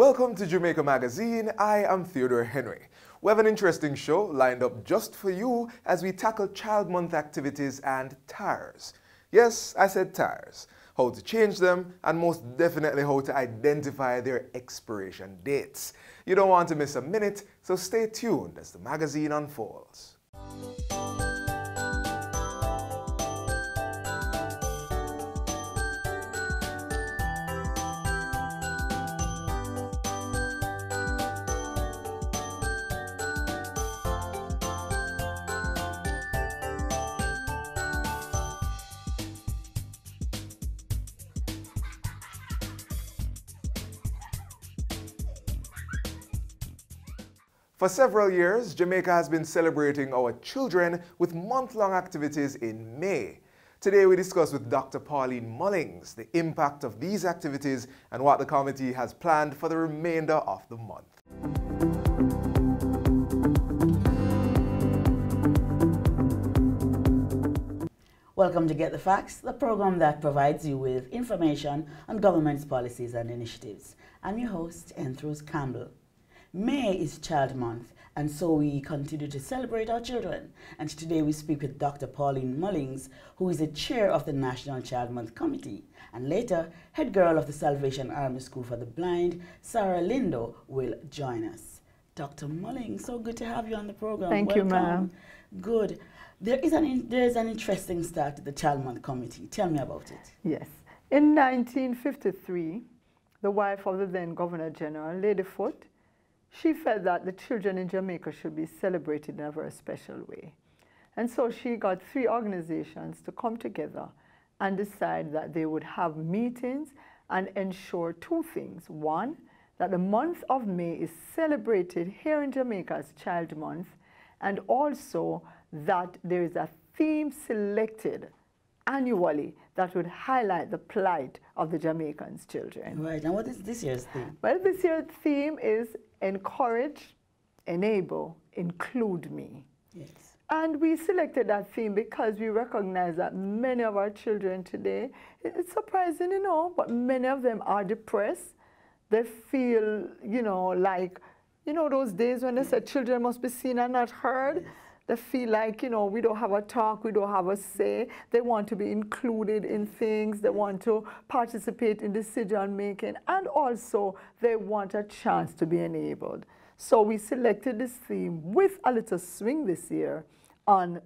Welcome to Jamaica Magazine. I am Theodore Henry. We have an interesting show lined up just for you as we tackle Child Month activities and TARs. Yes, I said TARs. How to change them, and most definitely how to identify their expiration dates. You don't want to miss a minute, so stay tuned as the magazine unfolds. For several years, Jamaica has been celebrating our children with month-long activities in May. Today we discuss with Dr. Pauline Mullings the impact of these activities and what the committee has planned for the remainder of the month. Welcome to Get the Facts, the program that provides you with information on government's policies and initiatives. I'm your host, Enthros Campbell. May is Child Month, and so we continue to celebrate our children. And today we speak with Dr. Pauline Mullings, who is the chair of the National Child Month Committee. And later, head girl of the Salvation Army School for the Blind, Sarah Lindo, will join us. Dr. Mullings, so good to have you on the program. Thank you, ma'am. Good. There is an interesting start to the Child Month Committee. Tell me about it. Yes. In 1953, the wife of the then Governor General, Lady Foote, she felt that the children in Jamaica should be celebrated in a very special way. And so she got 3 organizations to come together and decide that they would have meetings and ensure 2 things. One, that the month of May is celebrated here in Jamaica as Child Month, and also that there is a theme selected annually that would highlight the plight of the Jamaicans' children. Right, and what is this year's theme? Well, this year's theme is encourage, enable, include me. Yes. And we selected that theme because we recognize that many of our children today, it's surprising, you know, but many of them are depressed. They feel, you know, like, you know, those days when they said children must be seen and not heard. Yes. They feel like, you know, we don't have a talk, we don't have a say. They want to be included in things. They want to participate in decision making. And also, they want a chance to be enabled. So we selected this theme with a little swing this year on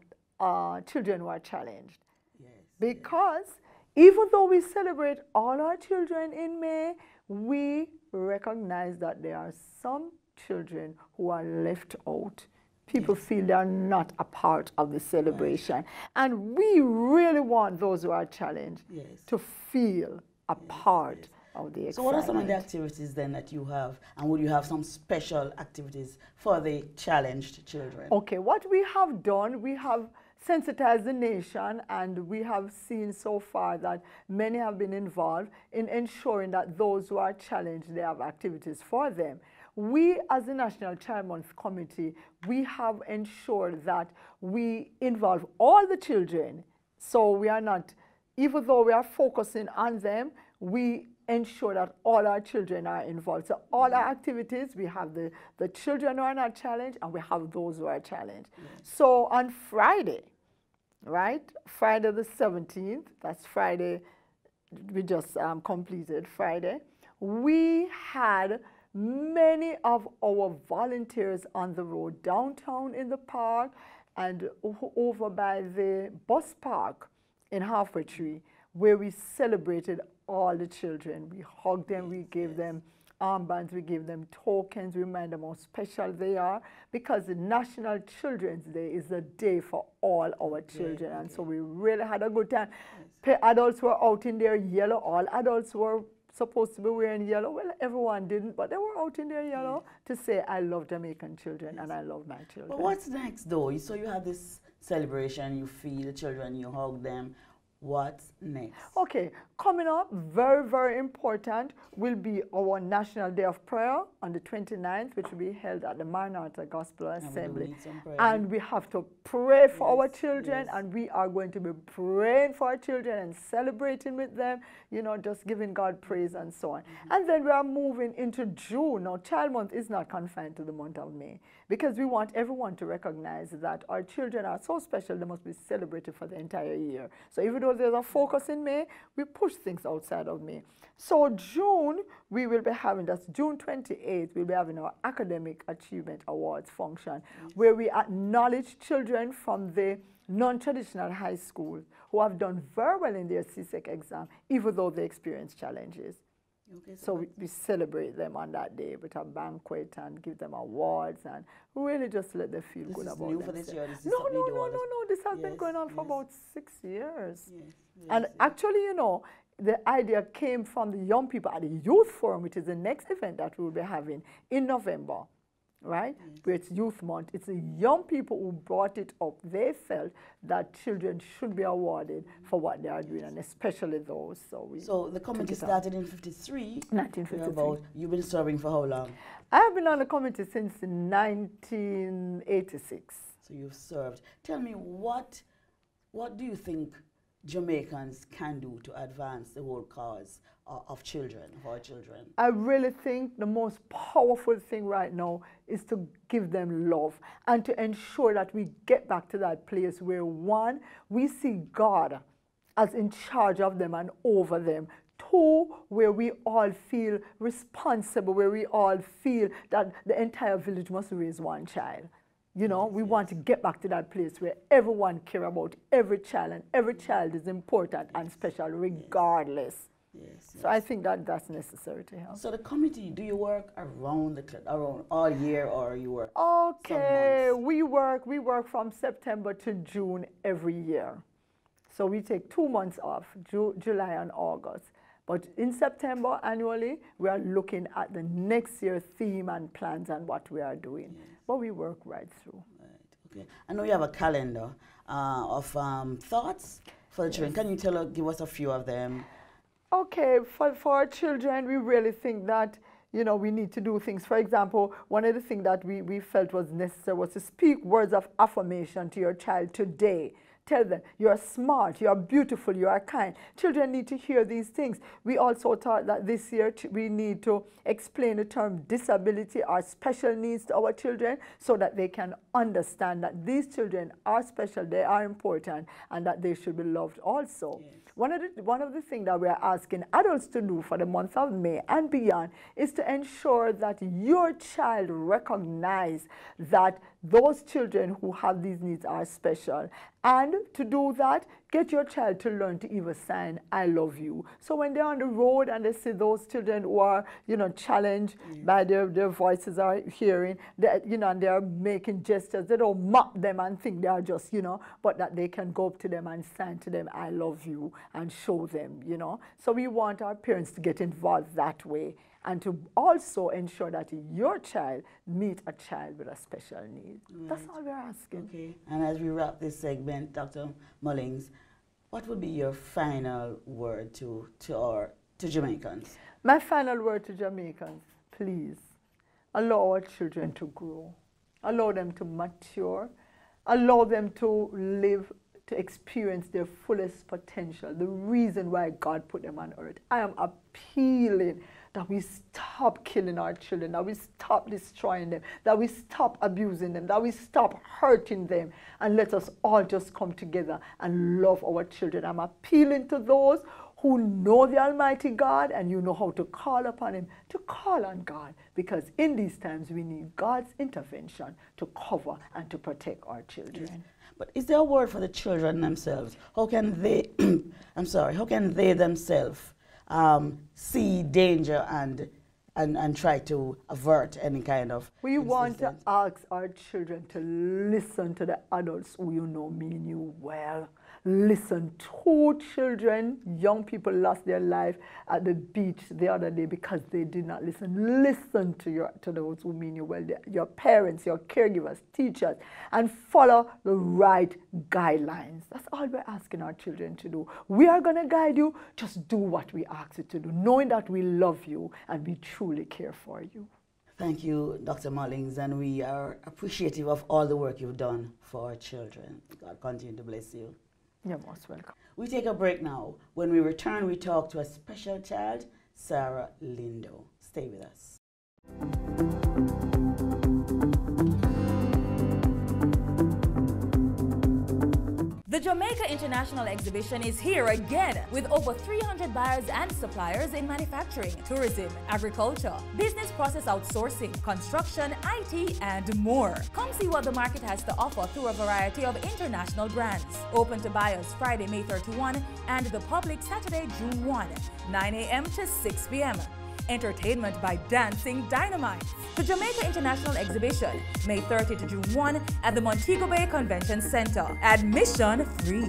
children who are challenged. Yes. Because even though we celebrate all our children in May, we recognize that there are some children who are left out. People feel they are not a part of the celebration. Right. And we really want those who are challenged to feel a part of the excitement. So what are some of the activities then that you have? And would you have some special activities for the challenged children? Okay, what we have done, we have sensitized the nation, and we have seen so far that many have been involved in ensuring that those who are challenged, they have activities for them. We, as the National Child Month Committee, we have ensured that we involve all the children. So we are not, even though we are focusing on them, we ensure that all our children are involved. So all our activities, we have the children who are not challenged, and we have those who are challenged. So on Friday, right, Friday the 17th, that's Friday, we just completed Friday, we had many of our volunteers on the road downtown in the park and over by the bus park in Halfway Tree, where we celebrated all the children. We hugged them, we gave them armbands, we gave them tokens, we remind them how special they are, because the National Children's Day is the day for all our children. And so we really had a good time. Adults were out in their yellow, all adults were supposed to be wearing yellow. Well, everyone didn't, but they were out in their yellow to say, I love Jamaican children and I love my children. But what's next though? So you have this celebration, you feed the children, you hug them. What's next? Okay, coming up, very, very important, will be our National Day of Prayer on the 29th, which will be held at the Maranatha Gospel Assembly. And we have to pray for our children, and we are going to be praying for our children and celebrating with them, you know, just giving God praise and so on. And then we are moving into June. Now, Child Month is not confined to the month of May, because we want everyone to recognize that our children are so special, they must be celebrated for the entire year. So even though there's a focus in May, we push things outside of May. So June, we will be having, that's June 28th, we'll be having our Academic Achievement Awards function, where we acknowledge children from the non-traditional high school who have done very well in their CSEC exam, even though they experience challenges. Okay, so we celebrate them on that day with a banquet and give them awards and really just let them feel good about themselves. This is new for this year? No. This has been going on for about 6 years. And actually, you know, the idea came from the young people at the Youth Forum, which is the next event that we'll be having in November, right? Where it's Youth Month. It's the young people who brought it up. They felt that children should be awarded for what they are doing, and especially those. So the committee started in 1953. 1953. You've been serving for how long? I have been on the committee since 1986. So you've served. Tell me, what do you think Jamaicans can do to advance the whole cause of children, of our children? I really think the most powerful thing right now is to give them love and to ensure that we get back to that place where, one, we see God as in charge of them and over them. Two, where we all feel responsible, where we all feel that the entire village must raise one child. You know, we want to get back to that place where everyone cares about every child, and every child is important and special regardless. So I think that that's necessary to help. So the committee, do you work around all year, or you work? Okay, we work from September to June every year. So we take 2 months off, July and August. But in September annually, we are looking at the next year's theme and plans and what we are doing. But we work right through. Okay. I know you have a calendar of thoughts for the children. Can you give us a few of them? Okay, for our children, we really think that, you know, we need to do things. For example, one of the things that we felt was necessary was to speak words of affirmation to your child today. Tell them, you're smart, you're beautiful, you are kind. Children need to hear these things. We also thought that this year we need to explain the term disability or special needs to our children so that they can understand that these children are special, they are important, and that they should be loved also. One of the things that we are asking adults to do for the month of May and beyond is to ensure that your child recognize that those children who have these needs are special. And to do that, get your child to learn to even sign, I love you. So when they're on the road and they see those children who are, you know, challenged by their voices are hearing, you know, and they're making gestures, they don't mock them and think they are just, you know, but that they can go up to them and sign to them, I love you, and show them, you know. So we want our parents to get involved that way, and to also ensure that your child meet a child with a special need. That's all we're asking. Okay. And as we wrap this segment, Dr. Mullings, what would be your final word to Jamaicans? My final word to Jamaicans, please, allow our children to grow. Allow them to mature. Allow them to live, to experience their fullest potential, the reason why God put them on earth. I am appealing that we stop killing our children, that we stop destroying them, that we stop abusing them, that we stop hurting them, and let us all just come together and love our children. I'm appealing to those who know the Almighty God and you know how to call upon Him, to call on God, because in these times we need God's intervention to cover and to protect our children. But is there a word for the children themselves? How can they, how can they themselves see danger and try to avert any kind of We want to ask our children to listen to the adults who you know mean you well. listen. 2 children, young people, lost their life at the beach the other day because they did not listen. Listen to those who mean you well, your parents, your caregivers, teachers, and follow the right guidelines. That's all we're asking our children to do. We are going to guide you. Just do what we ask you to do, knowing that we love you and we truly care for you. Thank you, Dr. Mullings, and we are appreciative of all the work you've done for our children. God continue to bless you. You're most welcome. We take a break now. When we return, we talk to a special child, Sarah Lindo. Stay with us. The Jamaica International Exhibition is here again with over 300 buyers and suppliers in manufacturing, tourism, agriculture, business process outsourcing, construction, IT, and more. Come see what the market has to offer through a variety of international brands. Open to buyers Friday, May 31 and the public Saturday, June 1, 9 a.m. to 6 p.m. Entertainment by Dancing Dynamite. The Jamaica International Exhibition, May 30 to June 1 at the Montego Bay Convention Center. Admission free.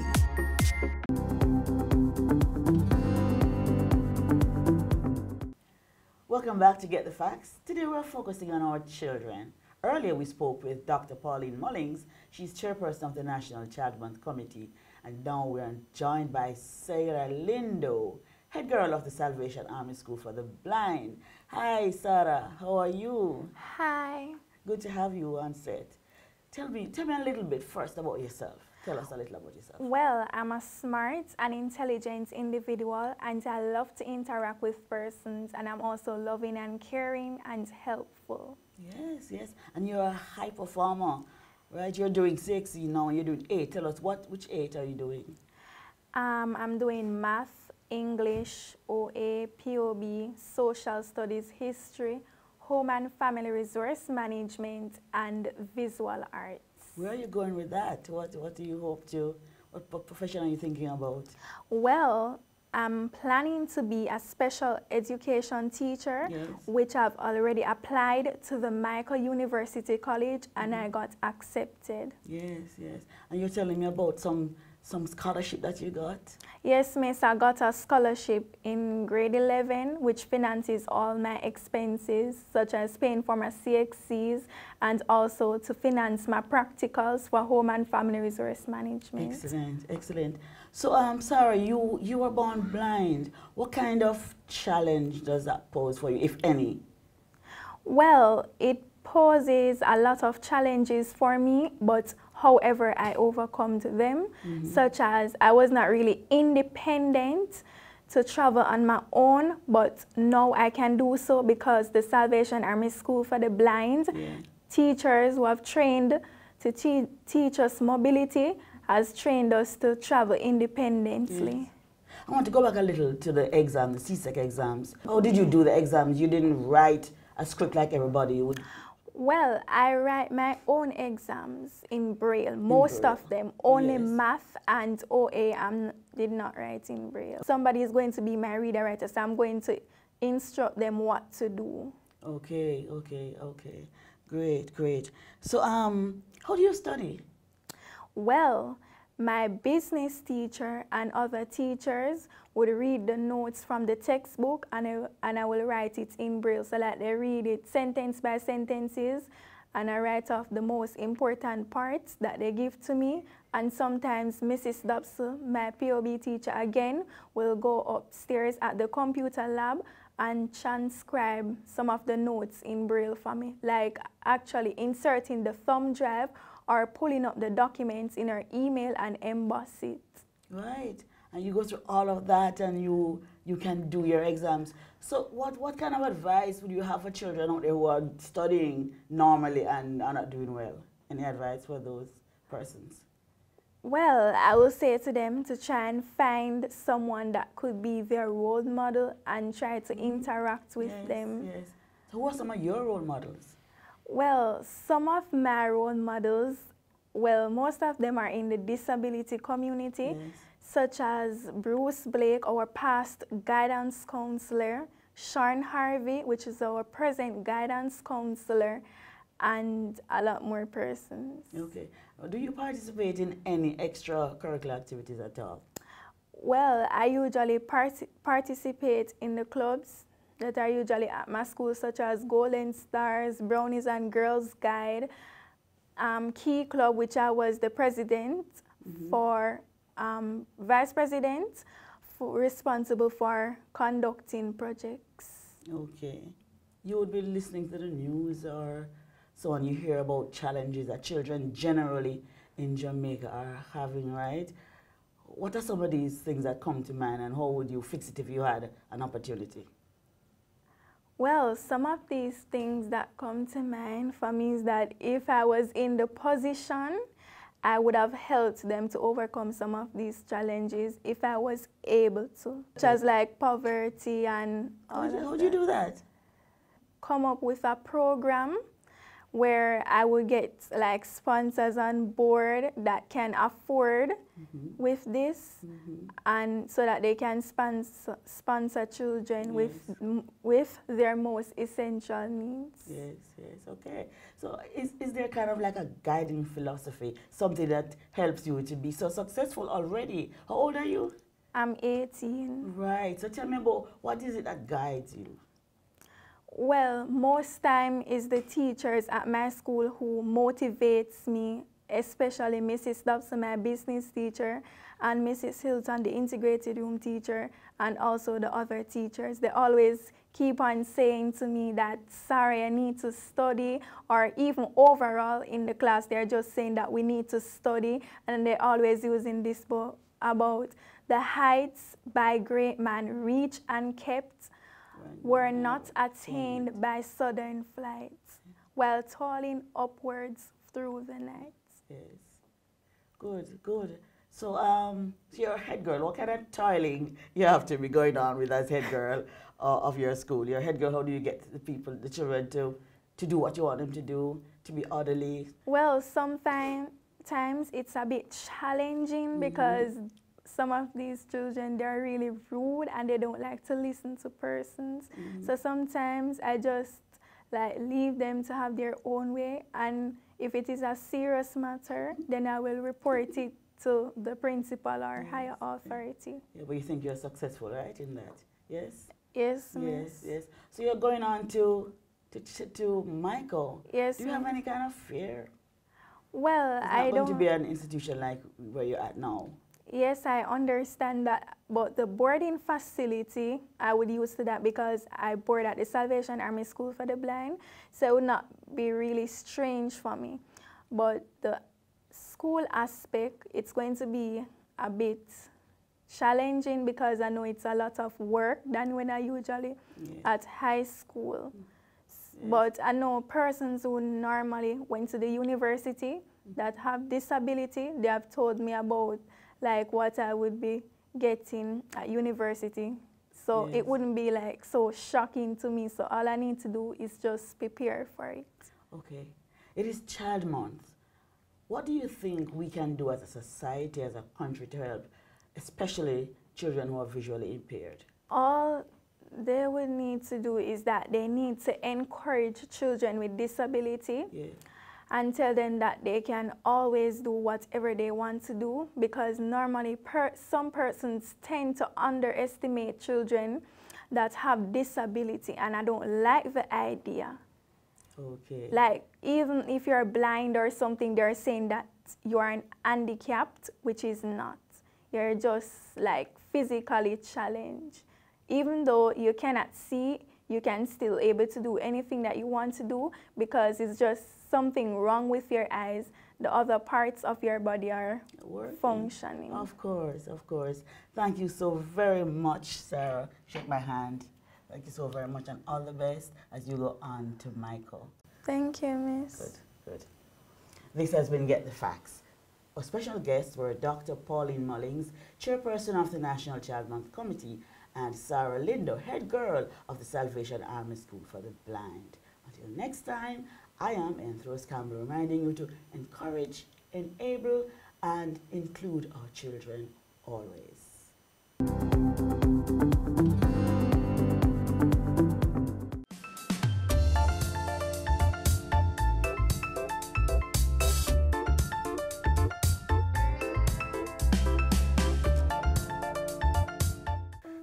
Welcome back to Get the Facts. Today we're focusing on our children. Earlier we spoke with Dr. Pauline Mullings. She's chairperson of the National Child Month Committee. And now we're joined by Sarah Lindo, head girl of the Salvation Army School for the Blind. Hi, Sarah. How are you? Hi. Good to have you on set. Tell me a little bit first about yourself. Tell us a little about yourself. Well, I'm a smart and intelligent individual, and I love to interact with persons, and I'm also loving and caring and helpful. Yes, yes. And you're a high performer, right? You're doing 6 now, you're doing 8. Tell us, which 8 are you doing? I'm doing math, English, OA, POB, social studies, history, home and family resource management, and visual arts. Where are you going with that? What do you hope to, what profession are you thinking about? Well, I'm planning to be a special education teacher, yes, which I've already applied to the Michael University College, and I got accepted. Yes, yes. And you're telling me about some scholarship that you got? Yes, Miss, I got a scholarship in grade 11, which finances all my expenses, such as paying for my CXCs and also to finance my practicals for home and family resource management. Excellent, excellent. So, Sarah, you were born blind. What kind of challenge does that pose for you, if any? Well, it poses a lot of challenges for me, but however, I overcome them, such as I was not really independent to travel on my own, but now I can do so because the Salvation Army School for the Blind, teachers who have trained to teach us mobility, has trained us to travel independently. Yes. I want to go back a little to the exam, the CSEC exams. How did you do the exams? You didn't write a script like everybody would. Well, I write my own exams in Braille, most of them. Only math and OA I did not write in Braille. Somebody is going to be my reader writer, so I'm going to instruct them what to do. Okay, okay, okay. Great, great. So, how do you study? Well, my business teacher and other teachers would read the notes from the textbook, and I will write it in Braille so that they read it sentence by sentences, and I write off the most important parts that they give to me. And sometimes Mrs. Dobson, my POB teacher again, will go upstairs at the computer lab and transcribe some of the notes in Braille for me, like actually inserting the thumb drive or pulling up the documents in our email and emboss it. Right. And you go through all of that and you can do your exams. So what kind of advice would you have for children out there who are studying normally and are not doing well? Any advice for those persons? Well, I will say to them to try and find someone that could be their role model and try to interact with them. Yes. So who are some of your role models? Well, some of my role models, well, most of them are in the disability community, such as Bruce Blake, our past guidance counselor, Sean Harvey, which is our present guidance counselor, and a lot more persons. Okay. Do you participate in any extracurricular activities at all? Well, I usually participate in the clubs that are usually at my school, such as Golden Stars, Brownies and Girls Guide, Key Club, which I was the president for, vice president, responsible for conducting projects. Okay. You would be listening to the news or so on. You hear about challenges that children generally in Jamaica are having, right? What are some of these things that come to mind, and how would you fix it if you had an opportunity? Well, some of these things that come to mind for me is that if I was in the position, I would have helped them to overcome some of these challenges if I was able to, such as like poverty and all of that. How would you do that? Come up with a program where I would get like sponsors on board that can afford with this, and so that they can sponsor children with their most essential needs. Yes, yes, okay. So is there kind of like a guiding philosophy, something that helps you to be so successful already? How old are you? I'm 18. Right, so tell me about what is it that guides you? Well, most time is the teachers at my school who motivates me, especially Mrs. Dobson, my business teacher, and Mrs. Hilton, the integrated room teacher, and also the other teachers. They always keep on saying to me that, sorry, I need to study, or even overall in the class, they're just saying that we need to study, and they're always using this book about the heights by great man reached and kept were not attained by sudden flights, while toiling upwards through the night. Yes. Good, good. So, you're a head girl. What kind of toiling you have to be going on with as head girl of your school? You're a head girl. How do you get the children to do what you want them to do, to be orderly? Well, sometimes it's a bit challenging because some of these children, they're really rude and they don't like to listen to persons. So sometimes I just like leave them to have their own way, and if it is a serious matter, then I will report it to the principal or higher authority. Yeah, but you think you're successful, right, in that? Yes? Yes, Yes, miss. yes. So you're going on to Michael. Yes, Do you have any kind of fear? Well, It's I not going don't. to be an institution like where you're at now. Yes, I understand that, but the boarding facility, I would use to that because I board at the Salvation Army School for the Blind, so it would not be really strange for me. But the school aspect, it's going to be a bit challenging because I know it's a lot of work than when I usually at high school. But I know persons who normally went to the university that have disability, they have told me about like what I would be getting at university. So it wouldn't be like so shocking to me. So all I need to do is just prepare for it. Okay. It is Child Month. What do you think we can do as a society, as a country to help, especially children who are visually impaired? All they would need to do is that they need to encourage children with disability and tell them that they can always do whatever they want to do, because normally some persons tend to underestimate children that have disability, and I don't like the idea. Okay. Like, even if you're blind or something, they're saying that you are handicapped, which is not. You're just like physically challenged. Even though you cannot see, you can still able to do anything that you want to do because it's just something wrong with your eyes. The other parts of your body are functioning. Of course, of course. Thank you so very much, Sarah. Shake my hand. Thank you so very much, and all the best as you go on to Michael. Thank you, miss. Good, good. This has been Get the Facts. Our special guests were Dr. Pauline Mullings, chairperson of the National Child Month Committee, and Sarah Lindo, head girl of the Salvation Army School for the Blind. Until next time, I am Enthros Campbell, reminding you to encourage, enable, and include our children always.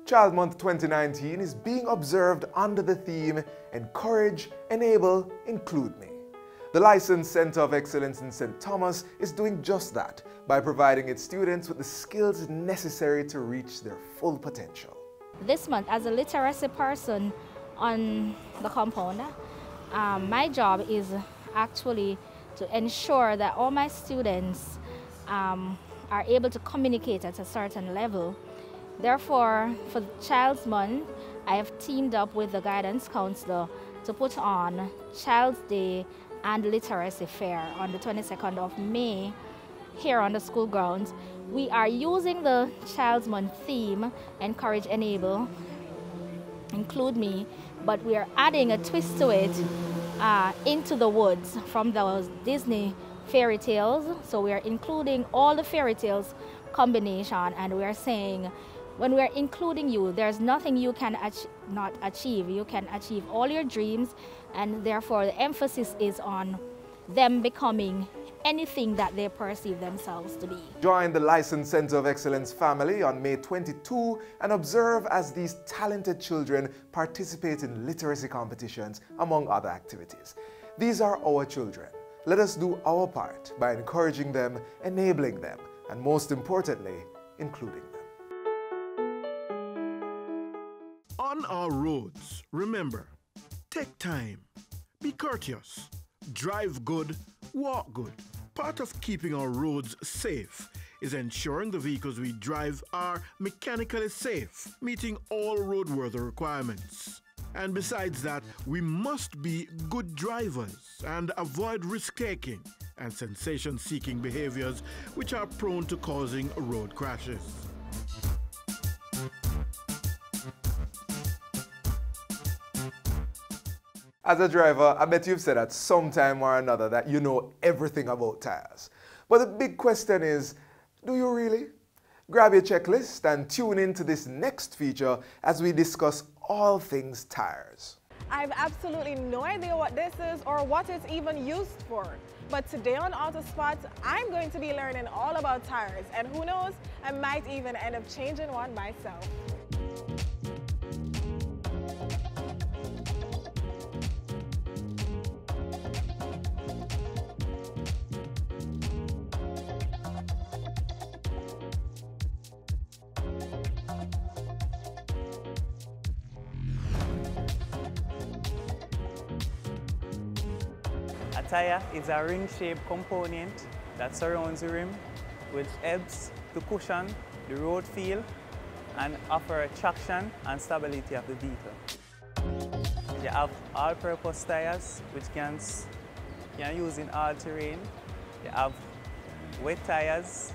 Child Month 2019 is being observed under the theme Encourage, Enable, Include Me. The Licensed Center of Excellence in St. Thomas is doing just that by providing its students with the skills necessary to reach their full potential. This month, as a literacy person on the compound, my job is actually to ensure that all my students are able to communicate at a certain level. Therefore, for Child's Month, I have teamed up with the guidance counselor to put on Child's Day and Literacy Fair on the 22nd of May here on the school grounds. We are using the Child's Month theme, Encourage, Enable, Include Me, but we are adding a twist to it, Into the Woods, from those Disney fairy tales. So we are including all the fairy tales combination, and we are saying, when we are including you, there's nothing you can not achieve. You can achieve all your dreams, and therefore the emphasis is on them becoming anything that they perceive themselves to be. Join the Licensed Center of Excellence family on May 22 and observe as these talented children participate in literacy competitions, among other activities. These are our children. Let us do our part by encouraging them, enabling them, and most importantly, including them. On our roads, remember, take time, be courteous, drive good, walk good. Part of keeping our roads safe is ensuring the vehicles we drive are mechanically safe, meeting all roadworthy requirements. And besides that, we must be good drivers and avoid risk-taking and sensation-seeking behaviors which are prone to causing road crashes. As a driver, I bet you've said at some time or another that you know everything about tires. But the big question is, do you really? Grab your checklist and tune in to this next feature as we discuss all things tires. I have absolutely no idea what this is or what it's even used for. But today on Autospot, I'm going to be learning all about tires, and who knows, I might even end up changing one myself. A tire is a ring-shaped component that surrounds the rim, which helps to cushion the road feel and offer traction and stability of the vehicle. You have all-purpose tires, which can use in all terrain. You have wet tires.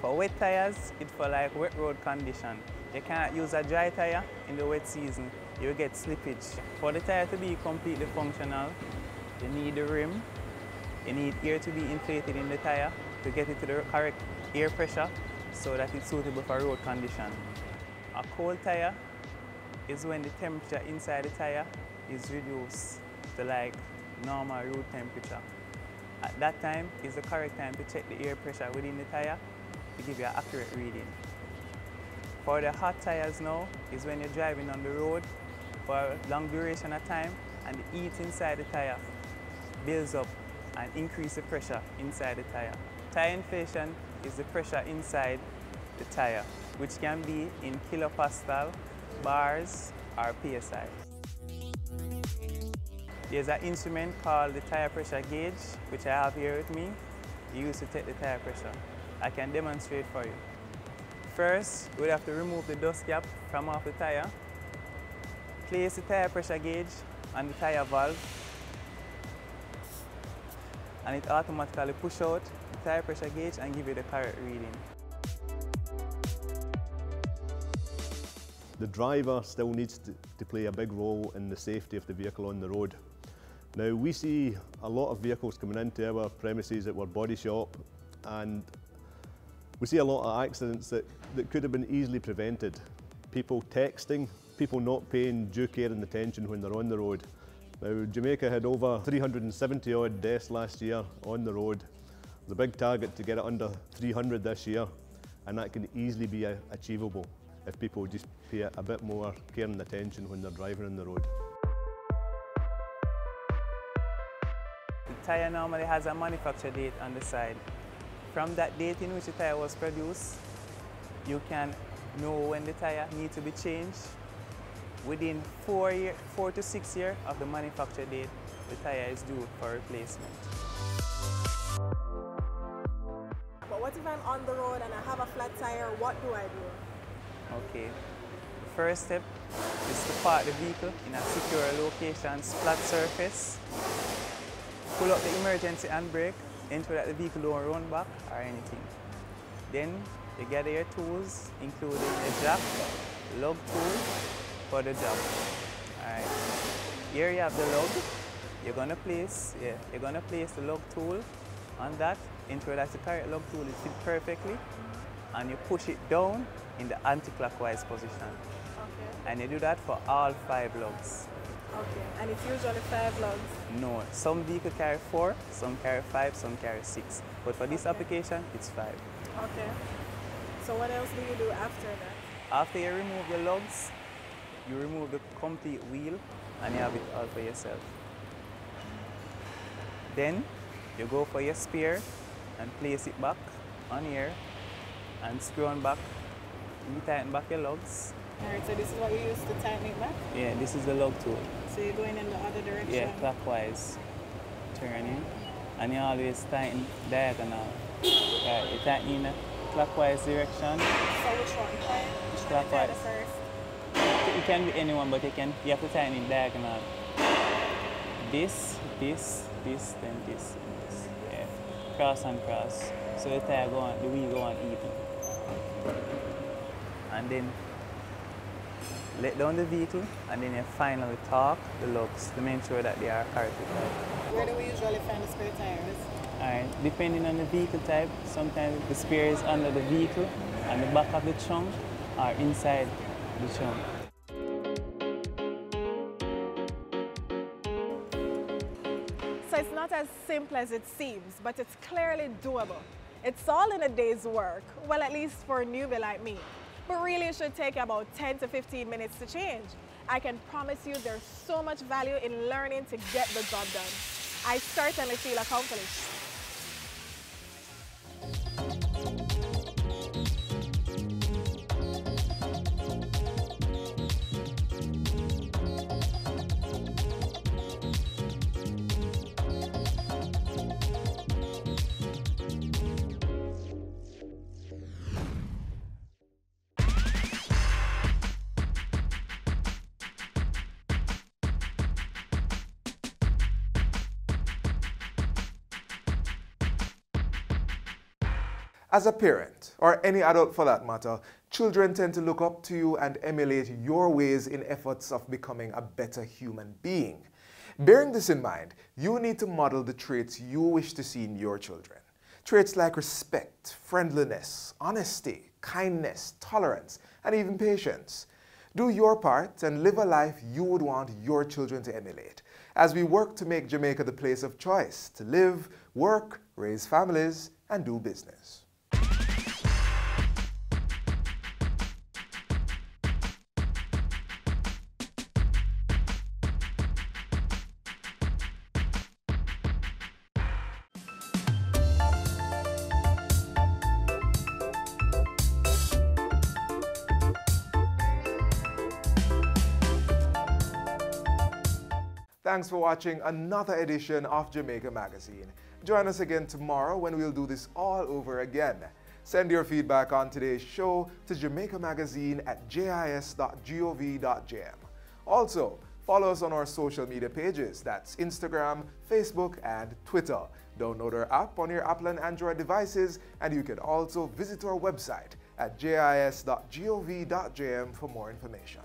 For wet tires, it's for like wet road condition. You can't use a dry tire in the wet season. You get slippage. For the tire to be completely functional, you need the rim, you need air to be inflated in the tire to get it to the correct air pressure so that it's suitable for road condition. A cold tire is when the temperature inside the tire is reduced to like normal road temperature. At that time is the correct time to check the air pressure within the tire to give you an accurate reading. For the hot tires now is when you're driving on the road for a long duration of time and the heat inside the tire builds up and increases the pressure inside the tire. Tire inflation is the pressure inside the tire, which can be in kilopascal, bars, or PSI. There's an instrument called the tire pressure gauge, which I have here with me. You use to take the tire pressure. I can demonstrate for you. First, we'll have to remove the dust cap from off the tire. Place the tire pressure gauge on the tire valve, and it automatically pushes out the tire pressure gauge and give you the correct reading. The driver still needs to play a big role in the safety of the vehicle on the road. Now, we see a lot of vehicles coming into our premises at our body shop, and we see a lot of accidents that could have been easily prevented. People texting, people not paying due care and attention when they're on the road. Now, Jamaica had over 370 odd deaths last year on the road. There's a big target to get it under 300 this year, and that can easily be achievable if people just pay a bit more care and attention when they're driving on the road. The tyre normally has a manufacture date on the side. From that date in which the tyre was produced, you can know when the tyre needs to be changed. Within 4 to 6 years of the manufacture date, the tyre is due for replacement. But what if I'm on the road and I have a flat tyre? What do I do? Okay. The first step is to park the vehicle in a secure location, flat surface. Pull up the emergency handbrake, ensure that the vehicle don't run back or anything. Then you gather your tools, including a jack, lug tool for the job. Alright. Here you have the lug. You're gonna place the lug tool on that, ensure that the correct lug tool is fit perfectly, and you push it down in the anti-clockwise position. Okay. And you do that for all 5 lugs. Okay, and it's usually 5 lugs? No, some vehicles carry 4, some carry 5, some carry 6. But for this application, it's 5. Okay. So what else do you do after that? After you remove the lugs, you remove the complete wheel and you have it all for yourself. Then you go for your spare and place it back on here and screw on back. You tighten back your lugs. Alright, so this is what you use to tighten it back? Yeah, this is the lug tool. So you're going in the other direction? Yeah, clockwise. Turning. And you always tighten diagonal. Right, you tighten in the clockwise direction. So which one? Clockwise. First? It can be anyone, but you have to tighten it diagonal. This, then this, and this. Yeah. Cross and cross. So the tire go on, the wheel go on even. And then let down the vehicle, and then you finally torque the lugs to make sure that they are correctly tight. Where do we usually find the spare tires? Alright, depending on the vehicle type, sometimes the spare is under the vehicle, and the back of the trunk, or inside the trunk. So it's not as simple as it seems, but it's clearly doable. It's all in a day's work, well, at least for a newbie like me. But really it should take about 10 to 15 minutes to change. I can promise you there's so much value in learning to get the job done. I certainly feel accomplished. As a parent, or any adult for that matter, children tend to look up to you and emulate your ways in efforts of becoming a better human being. Bearing this in mind, you need to model the traits you wish to see in your children. Traits like respect, friendliness, honesty, kindness, tolerance, and even patience. Do your part and live a life you would want your children to emulate, as we work to make Jamaica the place of choice to live, work, raise families, and do business. Thanks for watching another edition of Jamaica Magazine. Join us again tomorrow when we'll do this all over again. Send your feedback on today's show to jamaicamagazine@jis.gov.jm. Also, follow us on our social media pages. That's Instagram, Facebook, and Twitter. Download our app on your Apple and Android devices, and you can also visit our website at jis.gov.jm for more information.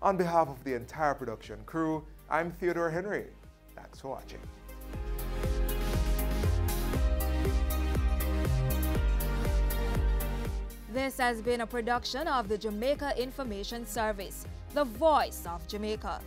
On behalf of the entire production crew, I'm Theodore Henry. Thanks for watching. This has been a production of the Jamaica Information Service, the voice of Jamaica.